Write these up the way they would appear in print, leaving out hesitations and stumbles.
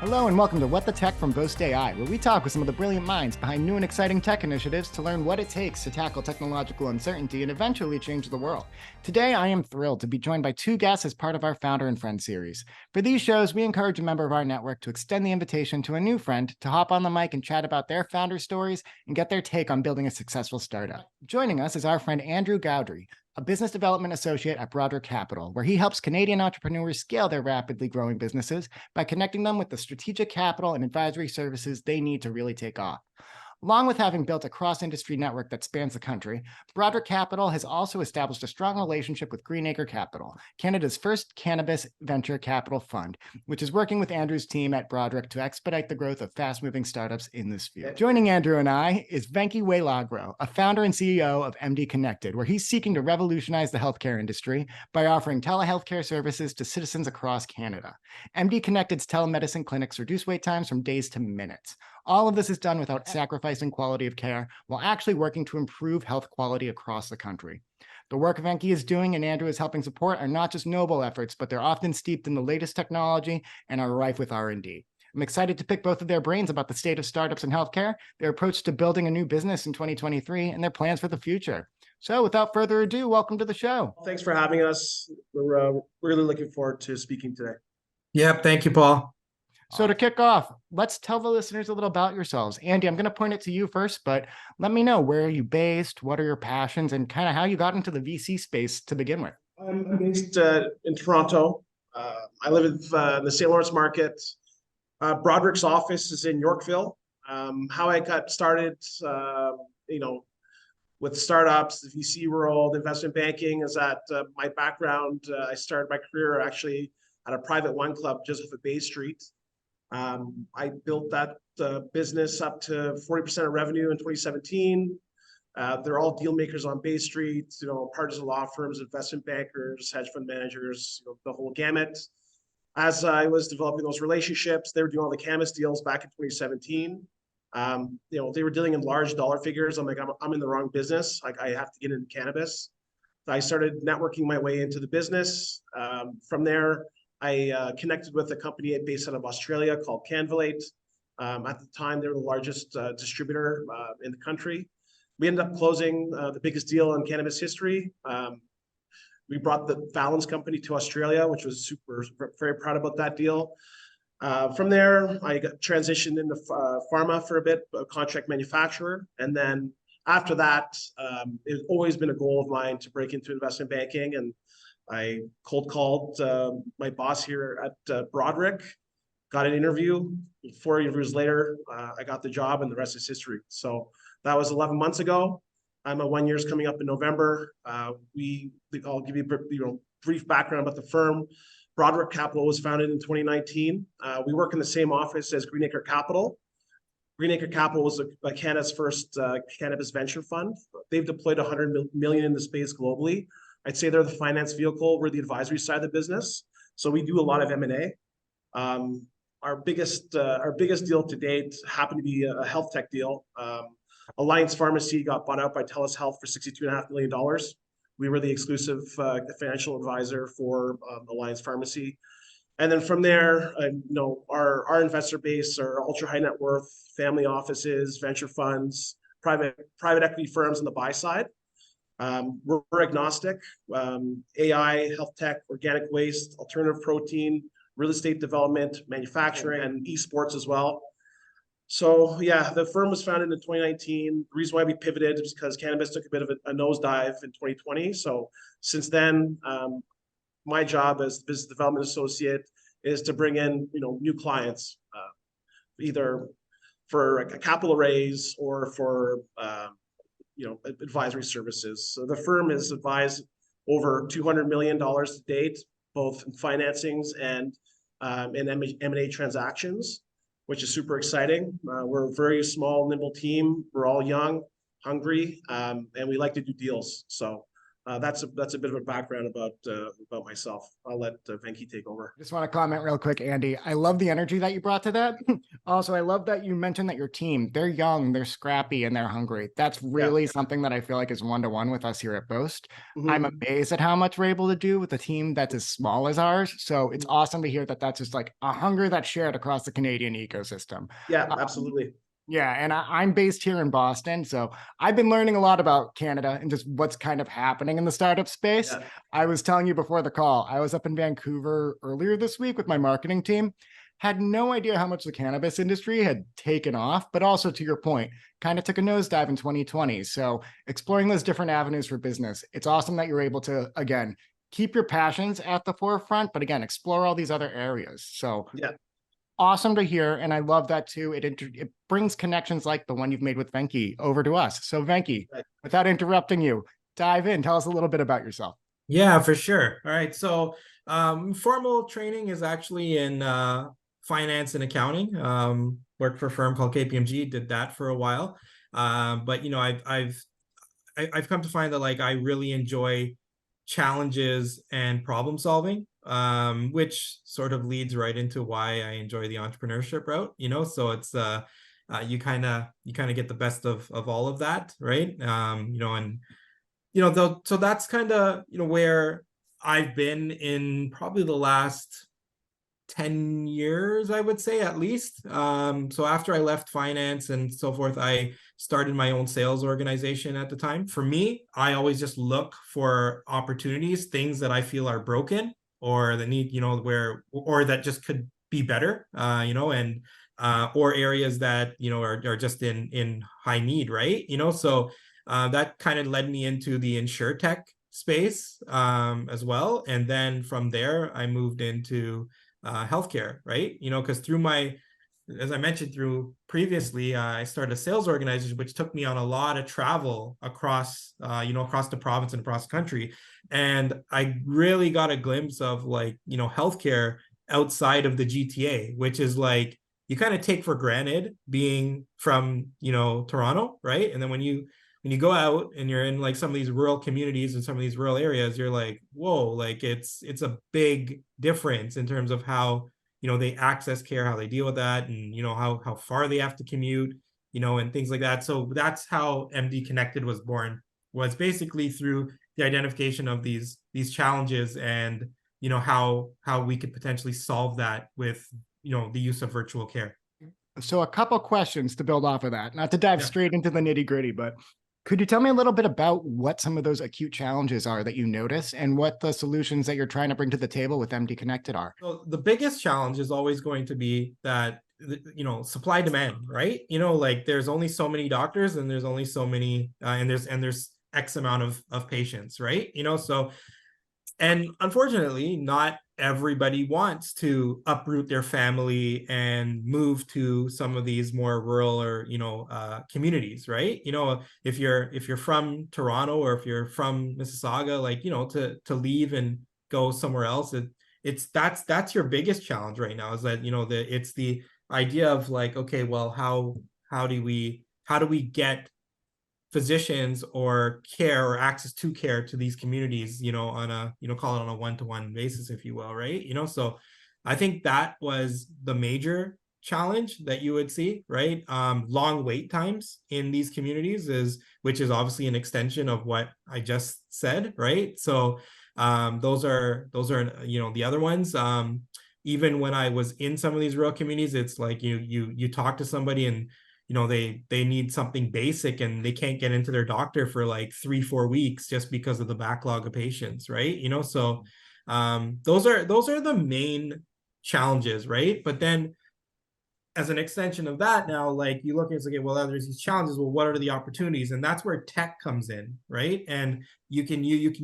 Hello and welcome to What the Tech from Boast AI, where we talk with some of the brilliant minds behind new and exciting tech initiatives to learn what it takes to tackle technological uncertainty and eventually change the world. Today, I am thrilled to be joined by two guests as part of our Founder and Friend series. For these shows, we encourage a member of our network to extend the invitation to a new friend to hop on the mic and chat about their founder stories and get their take on building a successful startup. Joining us is our friend Andrew Gaudry, a business development associate at Broderick Capital, where he helps Canadian entrepreneurs scale their rapidly growing businesses by connecting them with the strategic capital and advisory services they need to really take off. Along with having built a cross-industry network that spans the country, Broderick Capital has also established a strong relationship with Green Acre Capital, Canada's first cannabis venture capital fund, which is working with Andrew's team at Broderick to expedite the growth of fast-moving startups in this field. Joining Andrew and I is Venky Wailagro, a founder and CEO of MD Connected, where he's seeking to revolutionize the healthcare industry by offering telehealthcare services to citizens across Canada. MD Connected's telemedicine clinics reduce wait times from days to minutes. All of this is done without sacrificing quality of care while actually working to improve health quality across the country. The work Venky is doing and Andrew is helping support are not just noble efforts, but they're often steeped in the latest technology and are rife with R&D. I'm excited to pick both of their brains about the state of startups in healthcare, their approach to building a new business in 2023, and their plans for the future. So without further ado, welcome to the show. Thanks for having us. We're really looking forward to speaking today. Yep. Thank you, Paul. So to kick off, let's tell the listeners a little about yourselves. Andy, I'm going to point it to you first, but let me know, where are you based? What are your passions, and kind of how you got into the VC space to begin with? I'm based in Toronto. I live in the St. Lawrence market. Broderick's office is in Yorkville. How I got started, with startups, the VC world, investment banking, is that my background. I started my career actually at a private wine club just off of Bay Street. I built that business up to 40% of revenue in 2017. They're all deal makers on Bay Street, partners of law firms, investment bankers, hedge fund managers, the whole gamut. As I was developing those relationships, they were doing all the cannabis deals back in 2017. They were dealing in large dollar figures. I'm like, I'm in the wrong business. Like, I have to get into cannabis. I started networking my way into the business. From there, I connected with a company based out of Australia called Canvalate. At the time, they were the largest distributor in the country. We ended up closing the biggest deal in cannabis history. We brought the Valens company to Australia, which was very proud about that deal. From there, I got transitioned into pharma for a bit, a contract manufacturer. And then after that, it's always been a goal of mine to break into investment banking. And I cold called my boss here at Broderick, got an interview. 4 interviews later, I got the job, and the rest is history. So that was 11 months ago. My 1 year's coming up in November. I'll give you a brief background about the firm. Broderick Capital was founded in 2019. We work in the same office as Green Acre Capital. Green Acre Capital was Canada's first cannabis venture fund. They've deployed $100 million in the space globally. I'd say they're the finance vehicle. We're the advisory side of the business. So we do a lot of M&A. Our biggest deal to date happened to be a health tech deal. Alliance Pharmacy got bought out by TELUS Health for $62.5 million. We were the exclusive financial advisor for Alliance Pharmacy. And then from there, our investor base are ultra high net worth, family offices, venture funds, private equity firms on the buy side. We're agnostic. AI, health tech, organic waste, alternative protein, real estate development, manufacturing, and esports as well. So yeah, the firm was founded in 2019. The reason why we pivoted is because cannabis took a bit of a nosedive in 2020. So since then, my job as business development associate is to bring in new clients, either for a capital raise or for advisory services. So the firm has advised over $200 million to date, both in financings and in M&A transactions, which is super exciting. We're a very small, nimble team. We're all young, hungry, and we like to do deals. So That's a bit of a background about myself. I'll let Venki take over. Just want to comment real quick, Andy. I love the energy that you brought to that. Also, I love that you mentioned that your team, they're young, they're scrappy, and they're hungry. That's really something that I feel like is one-to-one with us here at Boast. I'm amazed at how much we're able to do with a team that's as small as ours. So it's awesome to hear that that's just like a hunger that's shared across the Canadian ecosystem. Yeah, absolutely. Yeah, and I'm based here in Boston, so I've been learning a lot about Canada and just what's kind of happening in the startup space. Yeah. I was telling you before the call, I was up in Vancouver earlier this week with my marketing team. Had no idea how much the cannabis industry had taken off, but also to your point, kind of took a nosedive in 2020. So exploring those different avenues for business, it's awesome that you're able to, again, keep your passions at the forefront, but again, explore all these other areas. So Yeah. awesome to hear, and I love that too. It brings connections like the one you've made with Venki over to us. So Venki, without interrupting you, dive in. Tell us a little bit about yourself. Yeah, for sure. All right. So formal training is actually in finance and accounting. Worked for a firm called KPMG, did that for a while. But I've come to find that like I really enjoy challenges and problem solving, which sort of leads right into why I enjoy the entrepreneurship route. So it's you kind of get the best of all of that, right? So that's kind of where I've been in probably the last 10 years, I would say, at least. So after I left finance and so forth, I started my own sales organization at the time. For me, I always just look for opportunities, things that I feel are broken or that need, or that just could be better, and or areas that, are just in high need, right? So that kind of led me into the insurtech space as well. And then from there, I moved into healthcare, right? Because as I mentioned through previously, I started a sales organization, which took me on a lot of travel across, across the province and across the country. And I really got a glimpse of healthcare outside of the GTA, which is like, you kind of take for granted being from, Toronto, right? And then when you go out and you're in like some of these rural communities and some of these rural areas, you're like, whoa, like it's a big difference in terms of how, they access care, how they deal with that, and, how far they have to commute, and things like that. So that's how MD Connected was born, was basically through the identification of these challenges and, how we could potentially solve that with, the use of virtual care. So a couple questions to build off of that, not to dive straight into the nitty gritty, but could you tell me a little bit about what some of those acute challenges are that you notice and what the solutions that you're trying to bring to the table with MD Connected are? So the biggest challenge is always going to be that, supply demand, right? Like there's only so many doctors and there's only so many, and there's X amount of patients, right? So, and unfortunately, not everybody wants to uproot their family and move to some of these more rural or communities, right? If you're from Toronto or if you're from Mississauga, like to leave and go somewhere else, that's your biggest challenge right now, is that it's the idea of like, okay, well, how do we get physicians or care or access to care to these communities, on a, call it on a one-to-one basis, if you will, right? So I think that was the major challenge that you would see, right? Long wait times in these communities which is obviously an extension of what I just said, right? So those are the other ones. Even when I was in some of these rural communities, it's like you talk to somebody and they need something basic and they can't get into their doctor for like 3-4 weeks just because of the backlog of patients, right? So those are the main challenges, right? But then as an extension of that, now like you look at it's like, well, there's these challenges, well, what are the opportunities? And that's where tech comes in, right? And you can use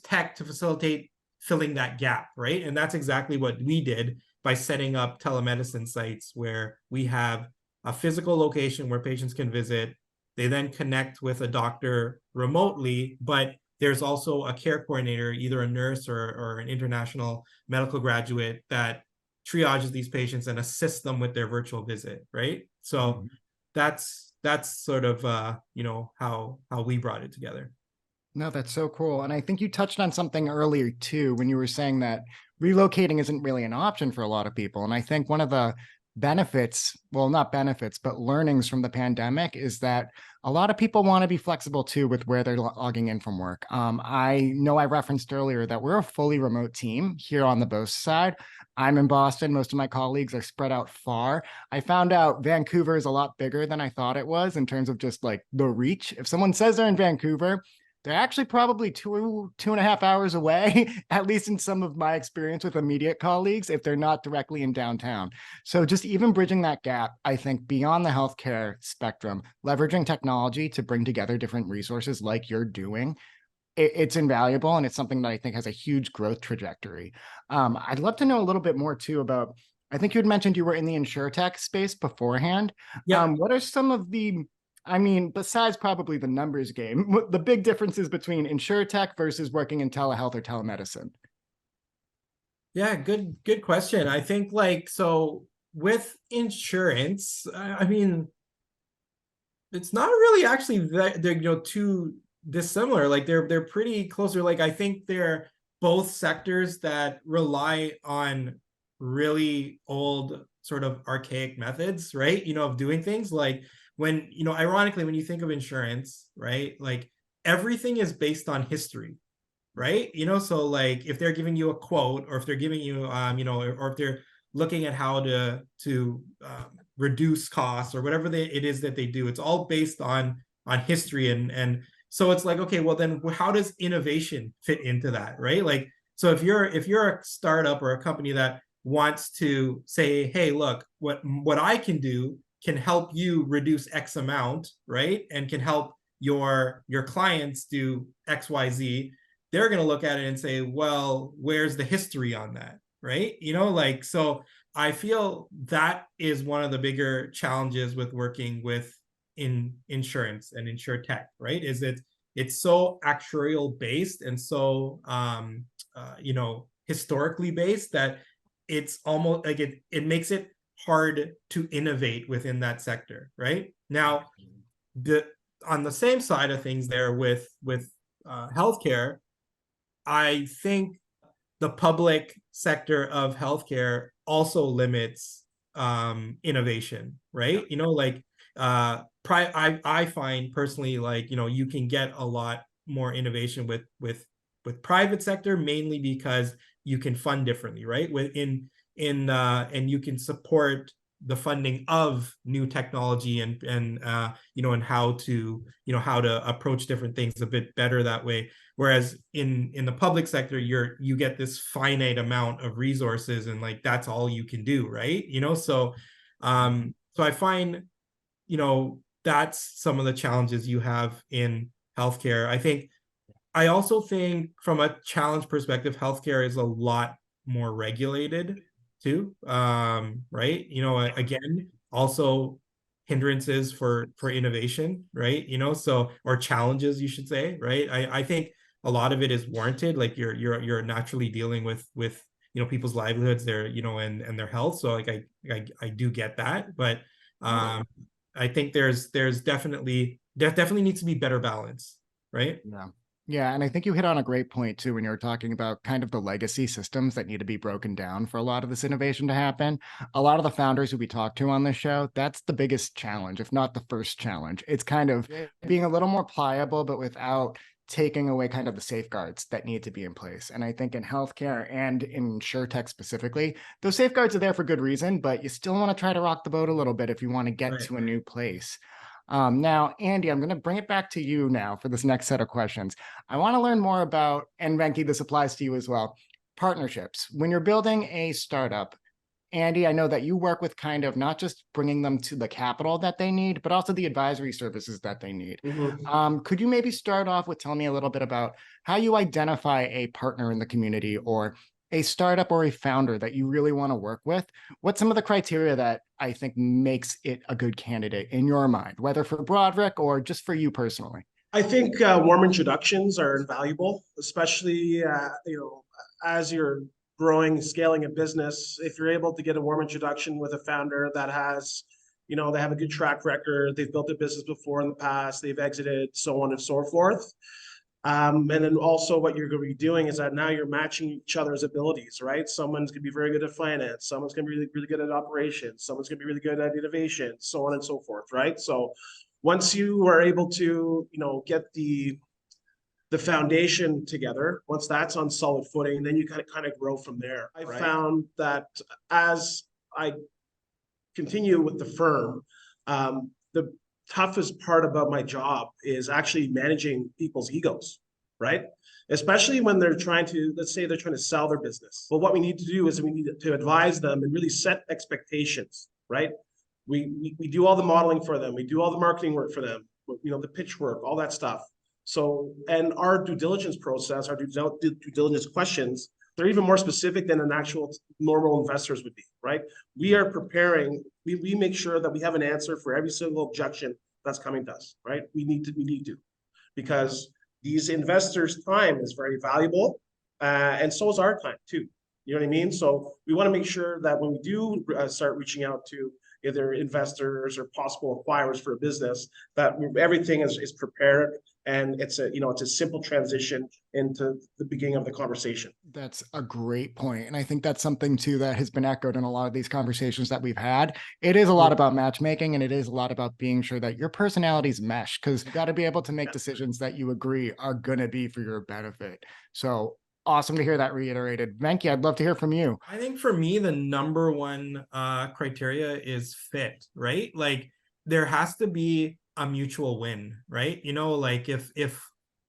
tech to facilitate filling that gap, right? And that's exactly what we did by setting up telemedicine sites where we have a physical location where patients can visit. They then connect with a doctor remotely, but there's also a care coordinator, either a nurse or an international medical graduate, that triages these patients and assists them with their virtual visit, right? So that's that's sort of how we brought it together. No, that's so cool. And I think you touched on something earlier too, when you were saying that relocating isn't really an option for a lot of people. And I think one of the benefits, well, not benefits, but learnings from the pandemic is that a lot of people want to be flexible too with where they're logging in from work. I know I referenced earlier that we're a fully remote team here on the Boast side. I'm in Boston. Most of my colleagues are spread out far. I found out Vancouver is a lot bigger than I thought it was in terms of just like the reach. If someone says they're in Vancouver, they're actually probably 2.5 hours away, at least in some of my experience with immediate colleagues, if they're not directly in downtown. So just even bridging that gap, I think beyond the healthcare spectrum, leveraging technology to bring together different resources like you're doing, it's invaluable. And it's something that I think has a huge growth trajectory. I'd love to know a little bit more too about, I think you had mentioned you were in the insurtech space beforehand. Yeah. What are some of the, I mean, besides probably the numbers game, the big differences between insurtech versus working in telehealth or telemedicine? Yeah, good question. I think like, so with insurance, I mean, it's not really actually that they're too dissimilar. Like they're pretty closer. Like I think they're both sectors that rely on really old sort of archaic methods, right? Of doing things. Like when, ironically, when you think of insurance, right? Like everything is based on history, right? So like if they're giving you a quote, or if they're giving you or if they're looking at how to reduce costs, or whatever it is that they do, it's all based on history. And so it's like, okay, well then how does innovation fit into that, right? Like, so if you're a startup or a company that wants to say, hey, look, what I can do can help you reduce X amount, right? And can help your clients do XYZ, they're going to look at it and say, well, where's the history on that, right? Like, so I feel that is one of the bigger challenges with working with in insurance and insurtech, right? Is it's so actuarial based and so historically based that it's almost like it makes it hard to innovate within that sector, right? Now, on the same side of things there with healthcare, I think the public sector of healthcare also limits innovation, right? Like I find personally, like, you can get a lot more innovation with private sector, mainly because you can fund differently, right? And you can support the funding of new technology and how to approach different things a bit better that way. Whereas in the public sector, you get this finite amount of resources, and like that's all you can do, right? So I find that's some of the challenges you have in healthcare. I also think from a challenge perspective, healthcare is a lot more regulated too, right? Again, also hindrances for innovation, right? So, or challenges, you should say, right? I think a lot of it is warranted. Like you're naturally dealing with people's livelihoods, their and their health. So like I do get that, but I think there definitely needs to be better balance, right? Yeah. Yeah. And I think you hit on a great point too, when you were talking about kind of the legacy systems that need to be broken down for a lot of this innovation to happen. A lot of the founders who we talk to on this show, that's the biggest challenge, if not the first challenge. It's kind of being a little more pliable, but without taking away kind of the safeguards that need to be in place. And I think in healthcare and in insurtech specifically, those safeguards are there for good reason, but you still want to try to rock the boat a little bit if you want to get to a new place. Now, Andy, I'm going to bring it back to you now for this next set of questions. I want to learn more about, and Venki, this applies to you as well, partnerships. When you're building a startup, Andy, I know that you work with kind of not just bringing them to the capital that they need, but also the advisory services that they need. Mm-hmm. Could you maybe start off with telling me a little bit about how you identify a partner in the community or a startup or a founder that you really want to work with? What's some of the criteria that I think makes it a good candidate in your mind, whether for Broderick or just for you personally? I think warm introductions are invaluable, especially as you're growing, scaling a business. If you're able to get a warm introduction with a founder that has You know, they have a good track record. They've built a business before in the past. They've exited, so on and so forth. And then also what you're going to be doing is that now you're matching each other's abilities, right? Someone's going to be very good at finance. Someone's going to be really, really good at operations. Someone's going to be really good at innovation, so on and so forth, right? So once you are able to, you know, get the foundation together, once that's on solid footing, then you kind of grow from there. I found that as I continue with the firm, the toughest part about my job is actually managing people's egos, right? Especially when they're trying to, let's say they're trying to sell their business. Well, what we need to do is we need to advise them and really set expectations, right? We do all the modeling for them. We do all the marketing work for them, you know, the pitch work, all that stuff. So, and our due diligence process, our due diligence questions, they're even more specific than an actual normal investors would be, right? We are preparing, we make sure that we have an answer for every single objection that's coming to us, right? We need to, because these investors' time is very valuable, and so is our time too. You know what I mean? So we want to make sure that when we do start reaching out to either investors or possible acquirers for a business, that everything is prepared, and it's a simple transition into the beginning of the conversation. That's a great point. And I think that's something too that has been echoed in a lot of these conversations that we've had. It is a lot about matchmaking, and it is a lot about being sure that your personalities mesh, because you got to be able to make decisions that you agree are going to be for your benefit. So awesome to hear that reiterated. Venki, I'd love to hear from you. I think for me, the number one criteria is fit, right? Like there has to be a mutual win, right? You know, like if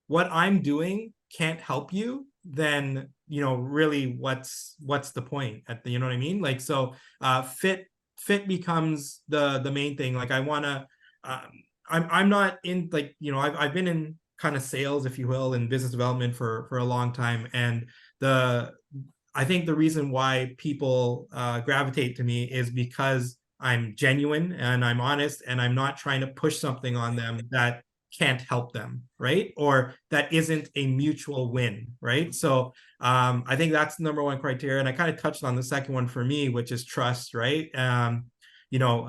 what I'm doing can't help you, then, you know, really what's the point at the, you know what I mean? Like, so fit becomes the main thing. Like I want to, I'm not in, like, you know, I've been in kind of sales, if you will, and business development for a long time. And I think the reason why people gravitate to me is because I'm genuine and I'm honest, and I'm not trying to push something on them that can't help them, right? Or that isn't a mutual win, right? So I think that's the number one criteria. And I kind of touched on the second one for me, which is trust, right? You know,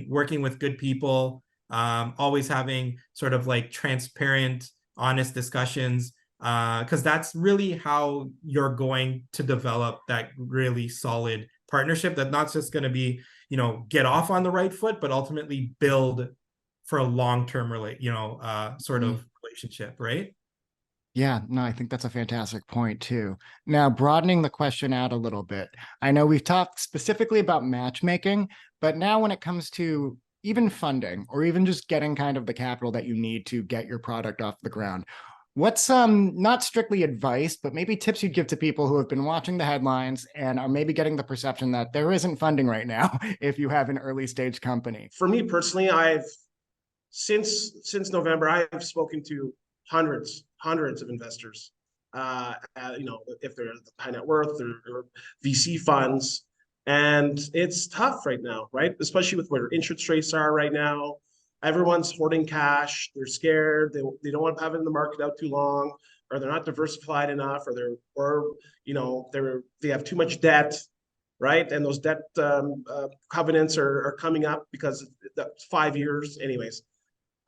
working with good people, always having sort of like transparent, honest discussions, because that's really how you're going to develop that really solid partnership that's not just going to be, you know, get off on the right foot, but ultimately build for a long-term sort of relationship, right? Yeah, no, I think that's a fantastic point too. Now, broadening the question out a little bit, I know we've talked specifically about matchmaking, but now when it comes to even funding or even just getting kind of the capital that you need to get your product off the ground, what's not strictly advice, but maybe tips you'd give to people who have been watching the headlines and are maybe getting the perception that there isn't funding right now if you have an early stage company? For me personally, since November, I've spoken to hundreds of investors. You know, if they're high net worth or VC funds, and it's tough right now, right? Especially with where interest rates are right now. Everyone's hoarding cash. They're scared. They don't want to have it in the market out too long, or they're not diversified enough, or they have too much debt, right? And those debt covenants are coming up because that's 5 years, anyways.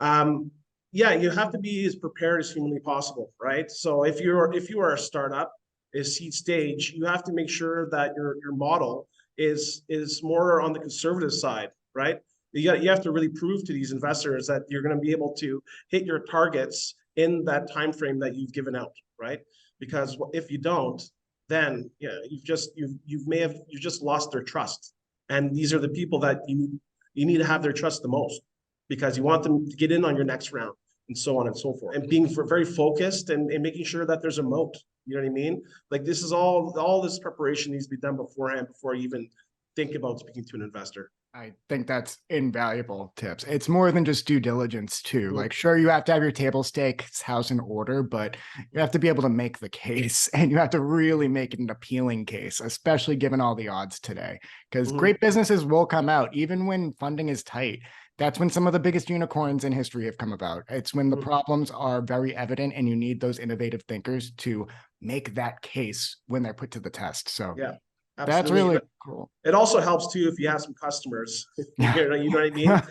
Yeah, you have to be as prepared as humanly possible, right? So if you are a startup, a seed stage, you have to make sure that your model is more on the conservative side, right? You have to really prove to these investors that you're going to be able to hit your targets in that time frame that you've given out, right? Because if you don't, then you've just lost their trust, and these are the people that you need to have their trust the most, because you want them to get in on your next round, and so on and so forth. And being very focused and making sure that there's a moat. You know what I mean? Like this is all this preparation needs to be done beforehand before you even think about speaking to an investor. I think that's invaluable tips. It's more than just due diligence too. Like, sure, you have to have your table stakes house in order, but you have to be able to make the case, and you have to really make it an appealing case, especially given all the odds today, because great businesses will come out even when funding is tight. That's when some of the biggest unicorns in history have come about. It's when the problems are very evident, and you need those innovative thinkers to make that case when they're put to the test. So yeah, That's Absolutely. really But cool. it also helps too if you have some customers. You know what I mean?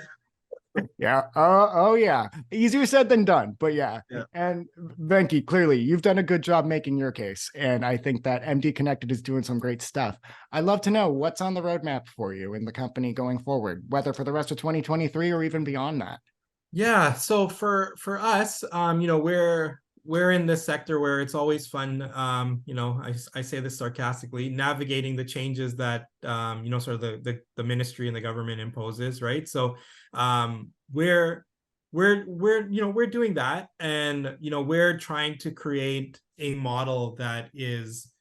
Yeah. Oh, yeah. Easier said than done, but yeah. Yeah. And Venki, clearly you've done a good job making your case. And I think that MD Connected is doing some great stuff. I'd love to know what's on the roadmap for you in the company going forward, whether for the rest of 2023 or even beyond that. Yeah, so for us, you know, we're in this sector where it's always fun, you know, I say this sarcastically, navigating the changes that you know, sort of the ministry and the government imposes, right? So we're you know, we're doing that, and you know, we're trying to create a model that is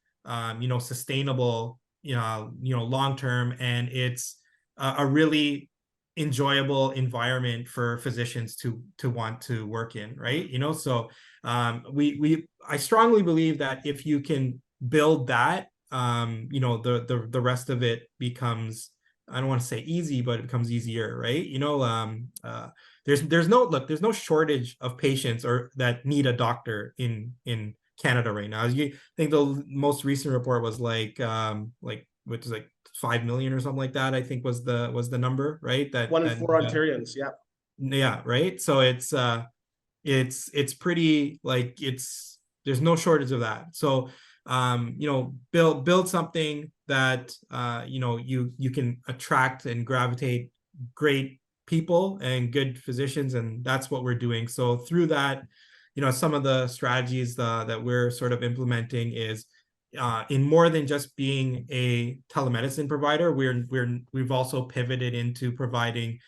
you know, sustainable, you know, long term, and it's a really enjoyable environment for physicians to want to work in, right? You know, so I strongly believe that if you can build that, you know, the rest of it becomes, I don't want to say easy, but it becomes easier, right? You know, there's no shortage of patients or that need a doctor in Canada right now. I think the most recent report was like which is like 5 million or something like that, I think was the number, right? That 1 in 4 Ontarians. Yeah. Yeah, right. So it's pretty, like, there's no shortage of that. So you know, build something that you know, you can attract and gravitate great people and good physicians, and that's what we're doing. So through that, you know, some of the strategies that we're sort of implementing is in more than just being a telemedicine provider, we've also pivoted into providing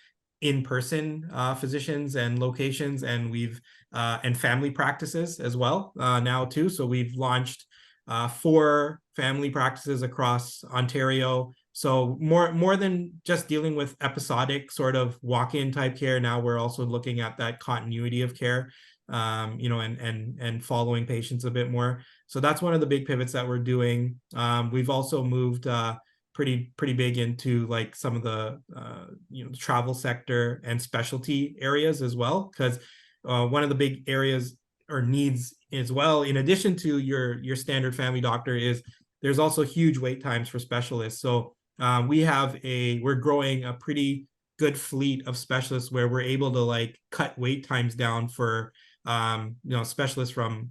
in-person physicians and locations, and we've and family practices as well now too. So we've launched 4 family practices across Ontario. So more than just dealing with episodic sort of walk-in type care, now we're also looking at that continuity of care, you know, and following patients a bit more. So that's one of the big pivots that we're doing. We've also moved pretty big into like some of the you know, travel sector and specialty areas as well, because one of the big areas or needs as well, in addition to your standard family doctor, is there's also huge wait times for specialists. So we're growing a pretty good fleet of specialists where we're able to like cut wait times down for you know, specialists from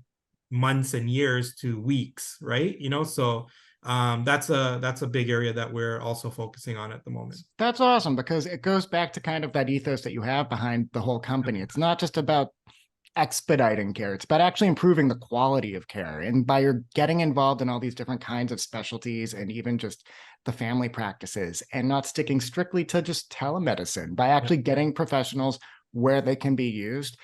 months and years to weeks, right? You know, so that's a big area that we're also focusing on at the moment. That's awesome, because it goes back to kind of that ethos that you have behind the whole company. It's not just about expediting care, it's about actually improving the quality of care. And by your getting involved in all these different kinds of specialties and even just the family practices, and not sticking strictly to just telemedicine, by actually getting professionals where they can be used,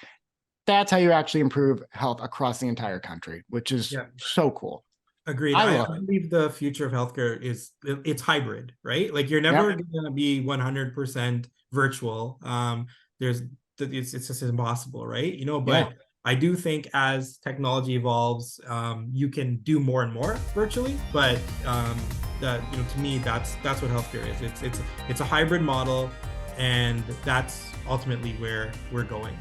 that's how you actually improve health across the entire country, which is so cool. Agreed. I believe the future of healthcare it's hybrid, right? Like you're never going to be 100% virtual. It's just impossible, right? You know, but I do think as technology evolves, you can do more and more virtually. But that, you know, to me, that's what healthcare is. It's a hybrid model, and that's ultimately where we're going.